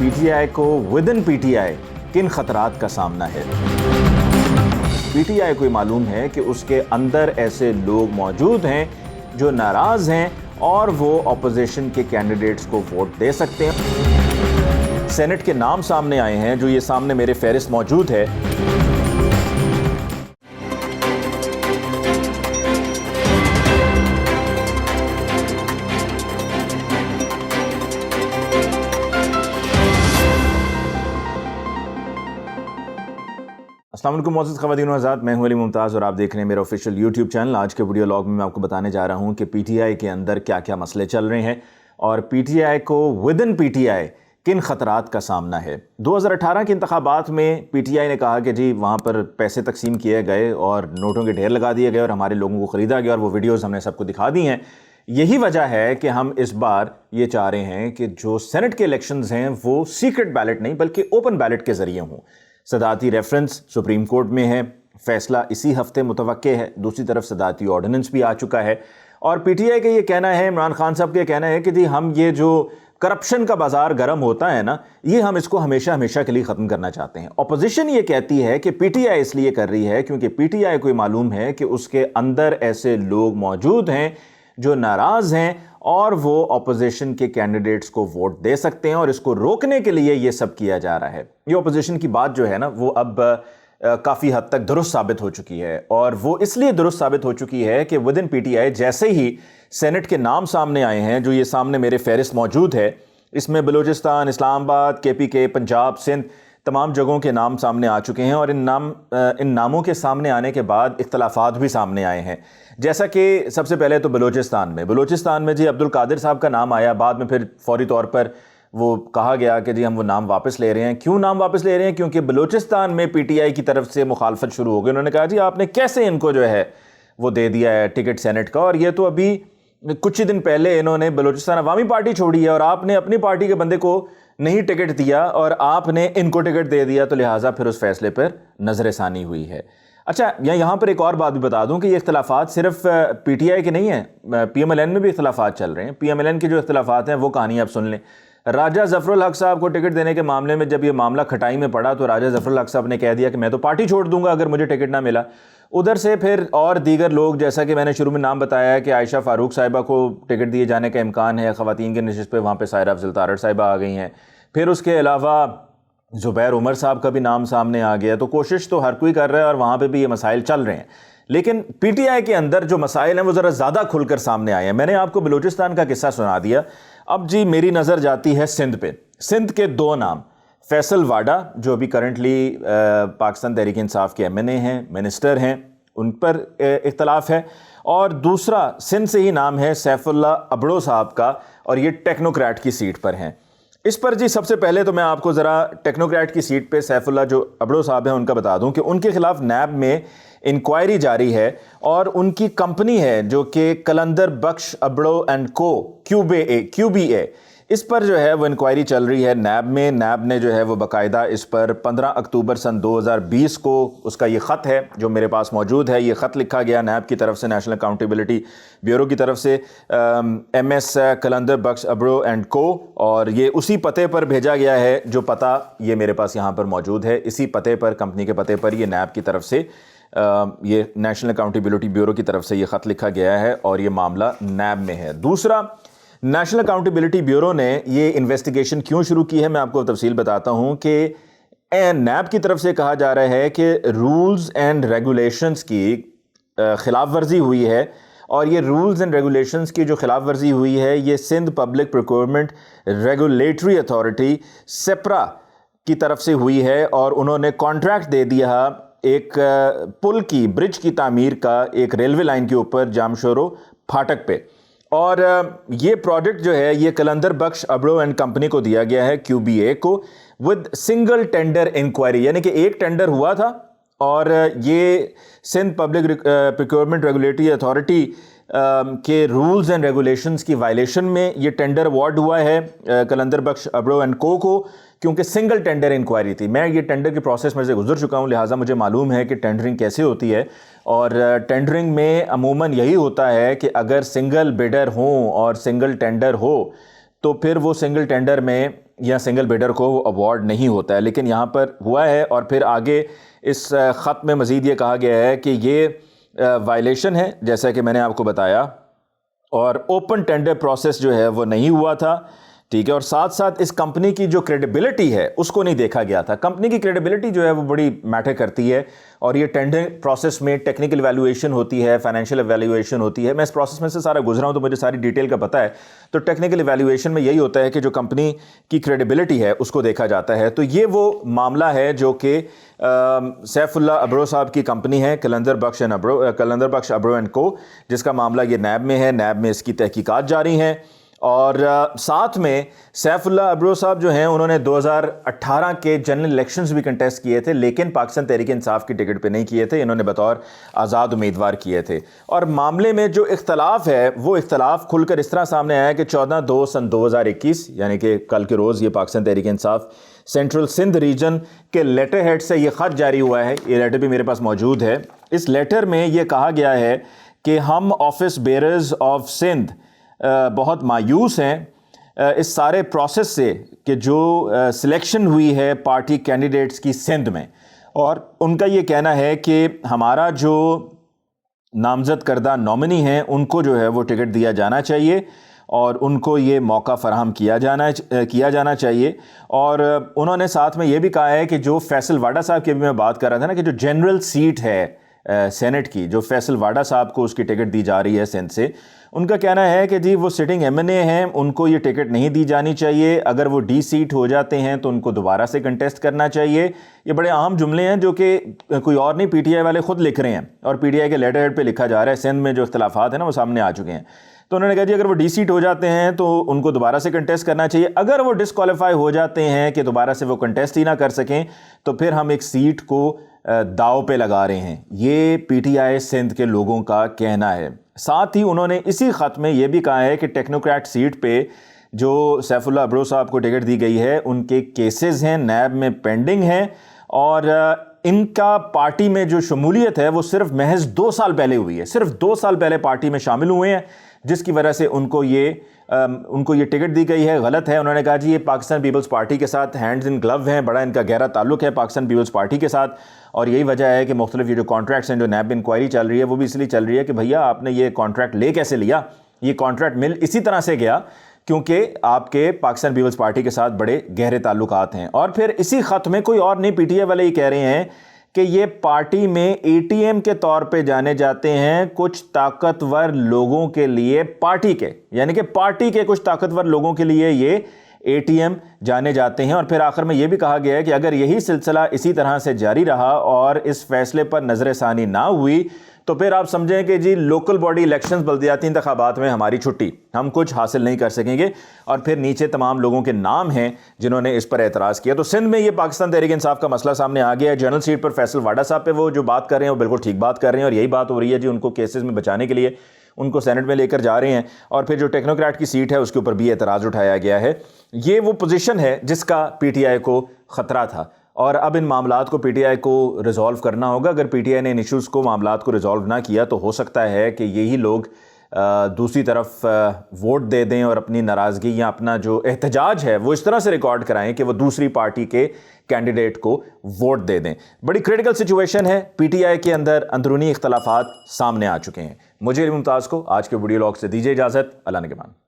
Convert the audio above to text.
P T I کو with in P T I کن خطرات کا سامنا ہے؟ پی ٹی آئی کو معلوم ہے کہ اس کے اندر ایسے لوگ موجود ہیں جو ناراض ہیں اور وہ اپوزیشن کے کینڈیڈیٹس کو ووٹ دے سکتے ہیں۔ سینٹ کے نام سامنے آئے ہیں، جو یہ سامنے میرے فہرست موجود ہے۔ السلام علیکم معزز خواتین و حضرات، میں ہوں علی ممتاز اور آپ دیکھ رہے ہیں میرا آفیشیل یوٹیوب چینل۔ آج کے ویڈیو لاگ میں آپ کو بتانے جا رہا ہوں کہ پی ٹی آئی کے اندر کیا کیا مسئلے چل رہے ہیں اور پی ٹی آئی کو with in P T I کن خطرات کا سامنا ہے۔ 2018 کے انتخابات میں پی ٹی آئی نے کہا کہ جی وہاں پر پیسے تقسیم کیے گئے اور نوٹوں کے ڈھیر لگا دیے گئے اور ہمارے لوگوں کو خریدا گیا، اور وہ ویڈیوز ہم نے سب کو دکھا دی ہیں۔ یہی وجہ ہے کہ ہم اس بار یہ چاہ رہے ہیں کہ جو سینٹ کے الیکشنز ہیں وہ سیکرٹ بیلٹ نہیں بلکہ اوپن بیلٹ کے ذریعے ہوں۔ صدارتی ریفرنس سپریم کورٹ میں ہے، فیصلہ اسی ہفتے متوقع ہے۔ دوسری طرف صدارتی آرڈیننس بھی آ چکا ہے، اور پی ٹی آئی کا یہ کہنا ہے، عمران خان صاحب کا یہ کہنا ہے کہ جی ہم یہ جو کرپشن کا بازار گرم ہوتا ہے نا، یہ ہم اس کو ہمیشہ ہمیشہ کے لیے ختم کرنا چاہتے ہیں۔ اپوزیشن یہ کہتی ہے کہ پی ٹی آئی اس لیے کر رہی ہے کیونکہ پی ٹی آئی کو یہ معلوم ہے کہ اس کے اندر ایسے لوگ موجود ہیں جو ناراض ہیں اور وہ اپوزیشن کے کینڈیڈیٹس کو ووٹ دے سکتے ہیں، اور اس کو روکنے کے لیے یہ سب کیا جا رہا ہے۔ یہ اپوزیشن کی بات جو ہے نا وہ اب کافی حد تک درست ثابت ہو چکی ہے، اور وہ اس لیے درست ثابت ہو چکی ہے کہ with in P T I جیسے ہی سینٹ کے نام سامنے آئے ہیں، جو یہ سامنے میرے فہرست موجود ہے، اس میں بلوچستان، اسلام آباد، کے پی کے، پنجاب، سندھ، تمام جگہوں کے نام سامنے آ چکے ہیں، اور ان ناموں کے سامنے آنے کے بعد اختلافات بھی سامنے آئے ہیں۔ جیسا کہ سب سے پہلے تو بلوچستان میں جی عبدالقادر صاحب کا نام آیا، بعد میں پھر فوری طور پر وہ کہا گیا کہ جی ہم وہ نام واپس لے رہے ہیں۔ کیوں نام واپس لے رہے ہیں؟ کیونکہ بلوچستان میں پی ٹی آئی کی طرف سے مخالفت شروع ہو گئی۔ انہوں نے کہا جی آپ نے کیسے ان کو جو ہے وہ دے دیا ہے ٹکٹ سینٹ کا، اور یہ تو ابھی کچھ ہی دن پہلے انہوں نے بلوچستان عوامی پارٹی چھوڑی ہے اور آپ نے اپنی پارٹی کے بندے کو نہیں ٹکٹ دیا اور آپ نے ان کو ٹکٹ دے دیا، تو لہٰذا پھر اس فیصلے پر نظر ثانی ہوئی ہے۔ اچھا، یہاں پر ایک اور بات بھی بتا دوں کہ یہ اختلافات صرف پی ٹی آئی کے نہیں ہیں، پی ایم ایل این میں بھی اختلافات چل رہے ہیں۔ پی ایم ایل این کے جو اختلافات ہیں وہ کہانی آپ سن لیں۔ راجہ ظفر الحق صاحب کو ٹکٹ دینے کے معاملے میں جب یہ معاملہ کھٹائی میں پڑا تو راجہ ظفر الحق صاحب نے کہہ دیا کہ میں تو پارٹی چھوڑ دوں گا اگر مجھے ٹکٹ نہ ملا۔ ادھر سے پھر اور دیگر لوگ، جیسا کہ میں نے شروع میں نام بتایا ہے کہ عائشہ فاروق صاحبہ کو ٹکٹ دیے جانے کا امکان ہے خواتین کے نشست پہ، وہاں پہ سائرہ افضل تارڑ صاحبہ آ گئی ہیں۔ پھر اس کے علاوہ زبیر عمر صاحب کا بھی نام سامنے آ گیا۔ تو کوشش تو ہر کوئی کر رہا ہے اور وہاں پہ بھی یہ مسائل چل رہے ہیں، لیکن پی ٹی آئی کے اندر جو مسائل ہیں وہ ذرا زیادہ کھل کر سامنے آئے ہیں۔ میں نے آپ کو بلوچستان کا قصہ سنا دیا، اب جی میری نظر جاتی ہے سندھ پہ۔ سندھ کے دو نام، فیصل واڈا جو ابھی کرنٹلی پاکستان تحریک انصاف کے ایم این اے ہیں، منسٹر ہیں، ان پر اختلاف ہے، اور دوسرا سندھ سے ہی نام ہے سیف اللہ ابڑو صاحب کا، اور یہ ٹیکنوکریٹ کی سیٹ پر ہیں۔ اس پر جی سب سے پہلے تو میں آپ کو ذرا ٹیکنوکریٹ کی سیٹ پہ سیف اللہ جو ابڑو صاحب ہیں ان کا بتا دوں کہ ان کے خلاف نیب میں انکوائری جاری ہے، اور ان کی کمپنی ہے جو کہ قلندر بخش ابڑو اینڈ کو کیو بی اے، اس پر جو ہے وہ انکوائری چل رہی ہے نیب میں۔ نیب نے جو ہے وہ باقاعدہ اس پر 15 اکتوبر سن 2020 کو اس کا یہ خط ہے جو میرے پاس موجود ہے، یہ خط لکھا گیا نیب کی طرف سے، نیشنل اکاؤنٹیبلٹی بیورو کی طرف سے، M S Qalandar Bakhsh Abro and co, اور یہ اسی پتے پر بھیجا گیا ہے جو پتہ یہ میرے پاس یہاں پر موجود ہے۔ اسی پتے پر، کمپنی کے پتے پر، یہ نیب کی طرف سے، یہ نیشنل اکاؤنٹیبلٹی بیورو کی طرف سے یہ خط لکھا گیا ہے، اور یہ معاملہ نیب میں ہے۔ دوسرا، نیشنل اکاؤنٹیبلٹی بیورو نے یہ انویسٹیگیشن کیوں شروع کی ہے، میں آپ کو تفصیل بتاتا ہوں کہ نیب کی طرف سے کہا جا رہا ہے کہ رولز اینڈ ریگولیشنز کی خلاف ورزی ہوئی ہے، اور یہ رولز اینڈ ریگولیشنز کی جو خلاف ورزی ہوئی ہے یہ Sindh public procurement regulatory authority سپرا کی طرف سے ہوئی ہے، اور انہوں نے کانٹریکٹ دے دیا ایک پل کی، برج کی تعمیر کا، ایک ریلوے لائن کے اوپر جامشورو پھاٹک پہ، اور یہ پروجیکٹ جو ہے یہ قلندر بخش ابڑو اینڈ کمپنی کو دیا گیا ہے، کیو بی اے کو، ود سنگل ٹینڈر انکوائری، یعنی کہ ایک ٹینڈر ہوا تھا، اور یہ Sindh public procurement regulatory authority کے رولز اینڈ ریگولیشنز کی وائلیشن میں یہ ٹینڈر اوارڈ ہوا ہے قلندر بخش ابڑو اینڈ کو، کیونکہ سنگل ٹینڈر انکوائری تھی۔ میں یہ ٹینڈر کے پروسیس میں سے گزر چکا ہوں، لہٰذا مجھے معلوم ہے کہ ٹینڈرنگ کیسے ہوتی ہے، اور ٹینڈرنگ میں عموماً یہی ہوتا ہے کہ اگر سنگل بڈر ہوں اور سنگل ٹینڈر ہو تو پھر وہ سنگل ٹینڈر میں یا سنگل بیڈر کو وہ اوارڈ نہیں ہوتا ہے. لیکن یہاں پر ہوا ہے اور پھر آگے اس خط میں مزید یہ کہا گیا ہے کہ یہ وائلیشن ہے جیسا کہ میں نے آپ کو بتایا, اور اوپن ٹینڈر پروسیس جو ہے وہ نہیں ہوا تھا. ٹھیک ہے, اور ساتھ ساتھ اس کمپنی کی جو کریڈیبلٹی ہے اس کو نہیں دیکھا گیا تھا. کمپنی کی کریڈیبلٹی جو ہے وہ بڑی میٹر کرتی ہے, اور یہ ٹینڈر پروسیس میں ٹیکنیکل ایویلویشن ہوتی ہے, فائنینشیل ایویلویشن ہوتی ہے. میں اس پروسیس میں سے سارا گزرا ہوں تو مجھے ساری ڈیٹیل کا پتہ ہے. تو ٹیکنیکل ایویلویشن میں یہی ہوتا ہے کہ جو کمپنی کی کریڈیبلٹی ہے اس کو دیکھا جاتا ہے. تو یہ وہ معاملہ ہے جو کہ سیف اللہ ابرو صاحب کی کمپنی ہے قلندر بخش ابرو اینڈ کو, جس کا معاملہ یہ نیب میں ہے. نیب میں اس کی تحقیقات جاری ہیں. اور ساتھ میں سیف اللہ ابرو صاحب جو ہیں انہوں نے 2018 کے جنرل الیکشنز بھی کنٹیسٹ کیے تھے, لیکن پاکستان تحریک انصاف کی ٹکٹ پہ نہیں کیے تھے. انہوں نے بطور آزاد امیدوار کیے تھے. اور معاملے میں جو اختلاف ہے وہ اختلاف کھل کر اس طرح سامنے آیا کہ 14/2/2021 یعنی کہ کل کے روز یہ پاکستان تحریک انصاف سینٹرل سندھ ریجن کے لیٹر ہیڈ سے یہ خط جاری ہوا ہے. یہ لیٹر بھی میرے پاس موجود ہے. اس لیٹر میں یہ کہا گیا ہے کہ ہم آفس بیئرز آف سندھ بہت مایوس ہیں اس سارے پروسیس سے کہ جو سلیکشن ہوئی ہے پارٹی کینڈیڈیٹس کی سندھ میں. اور ان کا یہ کہنا ہے کہ ہمارا جو نامزد کردہ نومنی ہیں ان کو جو ہے وہ ٹکٹ دیا جانا چاہیے اور ان کو یہ موقع فراہم کیا جانا چاہیے. اور انہوں نے ساتھ میں یہ بھی کہا ہے کہ جو فیصل واڈا صاحب کی بھی میں بات کر رہا تھا نا, کہ جو جنرل سیٹ ہے سینٹ کی, جو فیصل واڈا صاحب کو اس کی ٹکٹ دی جا رہی ہے سندھ سے, ان کا کہنا ہے کہ جی وہ سٹنگ ایم این اے ہیں, ان کو یہ ٹکٹ نہیں دی جانی چاہیے. اگر وہ ڈی سیٹ ہو جاتے ہیں تو ان کو دوبارہ سے کنٹیسٹ کرنا چاہیے. یہ بڑے عام جملے ہیں جو کہ کوئی اور نہیں, پی ٹی آئی والے خود لکھ رہے ہیں اور پی ٹی آئی کے لیٹر ہیڈ پہ لکھا جا رہا ہے. سندھ میں جو اختلافات ہیں نا وہ سامنے آ چکے ہیں. تو انہوں نے کہا جی اگر وہ ڈی سیٹ ہو جاتے ہیں تو ان کو دوبارہ سے کنٹیسٹ کرنا چاہیے. اگر وہ ڈسکوالیفائی ہو جاتے ہیں کہ دوبارہ سے وہ کنٹیسٹ ہی نہ کر سکیں تو پھر ہم ایک سیٹ کو داؤ پہ لگا رہے ہیں. یہ پی ٹی آئی سندھ کے لوگوں کا کہنا ہے. ساتھ ہی انہوں نے اسی خط میں یہ بھی کہا ہے کہ ٹیکنوکریٹ سیٹ پہ جو سیف اللہ ابرو صاحب کو ٹکٹ دی گئی ہے ان کے کیسز ہیں نیب میں پینڈنگ ہیں, اور ان کا پارٹی میں جو شمولیت ہے وہ صرف محض 2 سال پہلے ہوئی ہے. صرف 2 سال پہلے پارٹی میں شامل ہوئے ہیں, جس کی وجہ سے ان کو یہ ٹکٹ دی گئی ہے. غلط ہے. انہوں نے کہا جی یہ پاکستان پیپلز پارٹی کے ساتھ ہینڈز ان گلو ہیں, بڑا ان کا گہرا تعلق ہے پاکستان پیپلز پارٹی کے ساتھ. اور یہی وجہ ہے کہ مختلف یہ جو کانٹریکٹس ہیں جو نیب انکوائری چل رہی ہے وہ بھی اس لیے چل رہی ہے کہ بھیا آپ نے یہ کانٹریکٹ لے کیسے لیا. یہ کانٹریکٹ مل اسی طرح سے گیا کیونکہ آپ کے پاکستان پیپلز پارٹی کے ساتھ بڑے گہرے تعلقات ہیں. اور پھر اسی خط میں کوئی اور نہیں, پی ٹی آئی والے یہ کہہ رہے ہیں کہ یہ پارٹی میں اے ٹی ایم کے طور پہ جانے جاتے ہیں کچھ طاقتور لوگوں کے لیے, پارٹی کے یعنی کہ پارٹی کے کچھ طاقتور لوگوں کے لیے یہ اے ٹی ایم جانے جاتے ہیں. اور پھر آخر میں یہ بھی کہا گیا ہے کہ اگر یہی سلسلہ اسی طرح سے جاری رہا اور اس فیصلے پر نظر ثانی نہ ہوئی تو پھر آپ سمجھیں کہ جی لوکل باڈی الیکشنز بلدیاتی انتخابات میں ہماری چھٹی, ہم کچھ حاصل نہیں کر سکیں گے. اور پھر نیچے تمام لوگوں کے نام ہیں جنہوں نے اس پر اعتراض کیا. تو سندھ میں یہ پاکستان تحریک انصاف کا مسئلہ سامنے آ گیا ہے. جنرل سیٹ پر فیصل واڈا صاحب پہ وہ جو بات کر رہے ہیں وہ بالکل ٹھیک بات کر رہے ہیں, اور یہی بات ہو رہی ہے جی ان کو کیسز میں بچانے کے لیے ان کو سینٹ میں لے کر جا رہے ہیں. اور پھر جو ٹیکنوکریٹ کی سیٹ ہے اس کے اوپر بھی اعتراض اٹھایا گیا ہے. یہ وہ پوزیشن ہے جس کا پی ٹی آئی کو خطرہ تھا, اور اب ان معاملات کو پی ٹی آئی کو ریزالو کرنا ہوگا. اگر پی ٹی آئی نے ان ایشوز کو معاملات کو ریزالو نہ کیا تو ہو سکتا ہے کہ یہی لوگ دوسری طرف ووٹ دے دیں اور اپنی ناراضگی یا اپنا جو احتجاج ہے وہ اس طرح سے ریکارڈ کرائیں کہ وہ دوسری پارٹی کے کینڈیڈیٹ کو ووٹ دے دیں. بڑی کریٹیکل سچویشن ہے. پی ٹی آئی کے اندر اندرونی اختلافات سامنے آ چکے ہیں. مجھے علی ممتاز کو آج کے ویڈیو لاگ سے دیجیے اجازت. اللہ نگہبان.